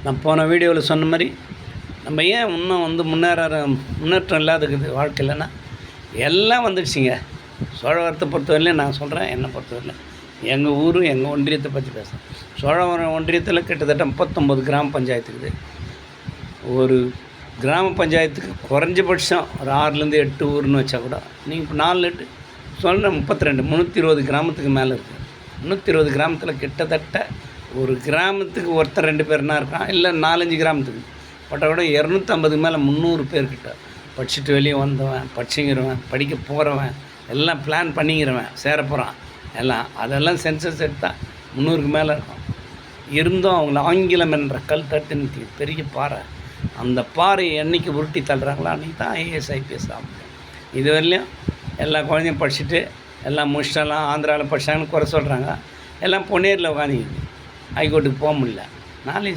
நான் போன வீடியோவில் சொன்ன மாதிரி நம்ம ஏன் இன்னும் முன்னேற்றம் இல்லாதக்குது வாழ்க்கையிலன்னா எல்லாம் வந்துடுச்சிங்க. சோழவரத்தை பொறுத்தவரையிலையும் நான் சொல்கிறேன், என்னை பொறுத்தவரையிலும் எங்கள் ஊர் எங்கள் ஒன்றியத்தை பற்றி பேசுகிறேன். சோழவரம் ஒன்றியத்தில் கிட்டத்தட்ட 39 கிராம பஞ்சாயத்துக்குது. ஒரு கிராம பஞ்சாயத்துக்கு குறைஞ்சபட்சம் ஒரு 6லேருந்து 8 ஊர்னு வச்சா கூட நீங்கள் இப்போ 4 8 சொல்கிறேன் 32 320 கிராமத்துக்கு மேலே இருக்குது. 320 கிராமத்தில் கிட்டத்தட்ட ஒரு கிராமத்துக்கு ஒருத்தர் 2 பேர்னா இருக்கான், இல்லை 4-5 கிராமத்துக்கு பட்டை கூட 250 மேலே 300 பேர்கிட்ட படிச்சுட்டு வெளியே வந்தவன், படிச்சுங்கிறவன், படிக்க போகிறவன், எல்லாம் பிளான் பண்ணிங்கிறவன், சேர போகிறான் எல்லாம். அதெல்லாம் சென்சஸ் எடுத்தால் 300க்கு மேலே இருக்கும். இருந்தும் அவங்கள ஆங்கிலம் என்ற கல் தட்டு நிறுத்தி பெரிய பாறை, அந்த பாறையை என்றைக்கு உருட்டி தள்ளுறாங்களோ அன்றைக்கி தான் ஐஏஎஸ் ஐபிஎஸ் ஆகும். இது வரையிலையும் எல்லா குழந்தையும் படிச்சுட்டு எல்லாம் முடிச்சிட்டெல்லாம் ஆந்திராவில் படித்தாங்கன்னு குறை சொல்கிறாங்க. எல்லாம் பொன்னேரில் உட்காந்துக்கிது, ஹைகோர்ட்டுக்கு போக முடியல. நாலேஜ்